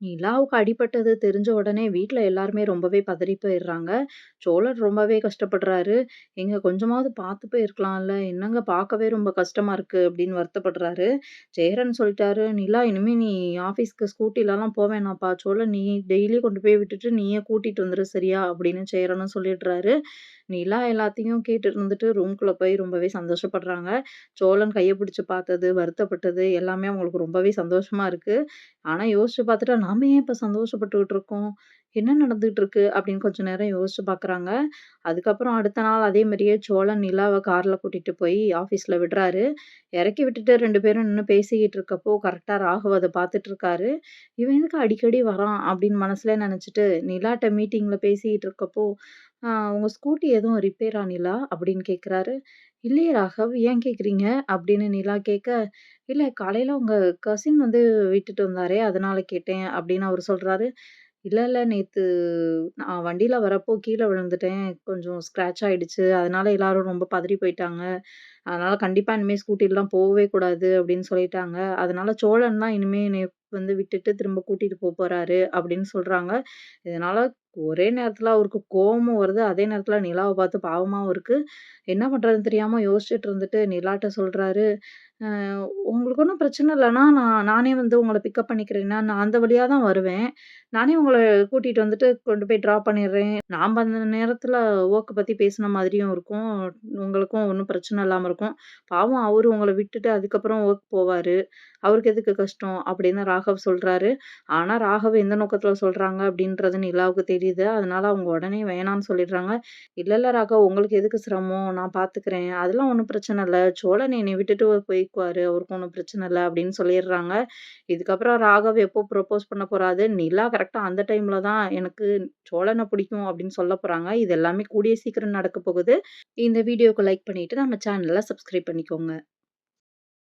நிலாவுக்கு அடிபட்டது தெரிஞ்ச உடனே வீட்ல எல்லாருமே ரொம்பவே பதறி போயிடுறாங்க. சோழர் ரொம்பவே கஷ்டப்படுறாரு. "ஏங்க கொஞ்சமாவது பார்த்து போயிருக்கலாம்ல. என்னங்க பார்க்கவே ரொம்ப கஷ்டமா இருக்கு" அப்படின்னு வருத்தப்படுறாரு. சேரன் சொல்லிட்டாரு, "நிலா இனிமே நீ ஆஃபீஸ்க்கு ஸ்கூட்டிலலாம் போ வேணாம்ப்பா. சோழன் நீ டெய்லி கொண்டு போய் விட்டுட்டு நீயே கூட்டிட்டு வந்துரு சரியா?" அப்படின்னு சேரனும் சொல்லிடுறாரு. நிலா எல்லாத்தையும் கேட்டு இருந்துட்டு ரூம்குள்ள போய் ரொம்பவே சந்தோஷப்படுறாங்க. சோழன் கைய பிடிச்சு பார்த்தது, வருத்தப்பட்டது எல்லாமே அவங்களுக்கு ரொம்பவே சந்தோஷமா இருக்கு. ஆனா யோசிச்சு பார்த்துட்டா, நாம ஏன் இப்ப சந்தோஷப்பட்டுக்கிட்டு இருக்கோம்? என்ன நடந்துட்டு இருக்கு? அப்படின்னு கொஞ்சம் நேரம் யோசிச்சு பார்க்குறாங்க. அதுக்கப்புறம் அடுத்த நாள் அதே மாரியே சோழன் நிலாவ கார்ல கூட்டிட்டு போய் ஆஃபீஸ்ல விடுறாரு. இறக்கி விட்டுட்டு 2 பேரும் நின்னு பேசிக்கிட்டு இருக்கப்போ, கரெக்ட்டா ராகவ் அத பார்த்துட்டு இருக்காரு. இவன் எதுக்கு அடிக்கடி வரான்? அப்படின்னு மனசுல நெனச்சுட்டு, நிலாட்ட மீட்டிங்ல பேசிக்கிட்டு இருக்கப்போ, உங்க ஸ்கூட்டி எதுவும் ரிப்பேரா நிலா?" அப்படின்னு கேட்குறாரு. "இல்லையே ராகவ், ஏன் கேட்குறீங்க?" அப்படின்னு நிலா கேட்க, "இல்ல காலையில உங்க கசின் வந்து விட்டுட்டு வந்தாரே, அதனால கேட்டேன்" அப்படின்னு அவரு சொல்றாரு. "இல்ல, இல்ல நேத்து நான் வண்டியில வரப்போ கீழ விழுந்துட்டேன். கொஞ்சம் ஸ்க்ராட்ச் ஆயிடுச்சு. அதனால எல்லாரும் ரொம்ப பதறி போயிட்டாங்க. அதனால கண்டிப்பா இனிமே ஸ்கூட்டிலலாம் போவே கூடாது" அப்படின்னு சொல்லிட்டாங்க. அதனால சோழன் தான் இனிமே என்னைய வந்து விட்டுட்டு திரும்ப கூட்டிட்டு போறாரு அப்படின்னு சொல்றாங்க. இதனால ஒரே நேரத்துல அவருக்கு கோவமும் வருது. அதே நேரத்துல நிலாவ பார்த்து பாவமாவும் இருக்கு. என்ன பண்றதுன்னு தெரியாம யோசிச்சுட்டு இருந்துட்டு நிலாட்ட சொல்றாரு, "அ உங்களுக்கு ஒண்ணும் பிரச்சனை இல்லன்னா, நானே வந்து உங்கள பிக்கப் பண்ணிக்கிறேன்னா, நான் அந்த வழியா தான் வருவேன். நானே உங்கள கூட்டிட்டு வந்துட்டு கொண்டு போய் ட்ராப் பண்ணிடுறேன். நாம அந்த நேரத்துல வொர்க்க பத்தி பேசின மாதிரியும் இருக்கும். உங்களுக்கும் ஒண்ணும் பிரச்சனை இல்லாம இருக்கும். பாவம் அவரு உங்கள விட்டுட்டு அதுக்கப்புறம் வொர்க் போவாரு. அவருக்கு எதுக்கு கஷ்டம்?" அப்படின்னு ராகவ் சொல்றாரு. ஆனா ராகவ் எந்த நோக்கத்துல சொல்றாங்க அப்படின்றது நிலாவுக்கு தெரியுது. அதனால அவங்க உடனே வேணான்னு சொல்லிடுறாங்க. "இல்ல, இல்ல ராகவ் உங்களுக்கு எதுக்கு சிரமம்? நான் பார்த்துக்கிறேன். அதெல்லாம் ஒண்ணும் பிரச்சனை இல்ல. சோழன் என்னைய விட்டுட்டு போய்க்குவாரு. அவருக்கு ஒண்ணும் பிரச்சனை இல்ல" அப்படின்னு சொல்லிடுறாங்க. இதுக்கப்புறம் ராகவ் எப்போ ப்ரப்போஸ் பண்ண போறாரு, நிலா கரெக்ட்டா அந்த டைம்ல தான் எனக்கு சோழன பிடிக்கும் அப்படின்னு சொல்ல போறாங்க. இது எல்லாமே கூடிய சீக்கிரம் நடக்க போகுது. இந்த வீடியோக்கு லைக் பண்ணிட்டு நம்ம சேனல சப்ஸ்கிரைப் பண்ணிக்கோங்க.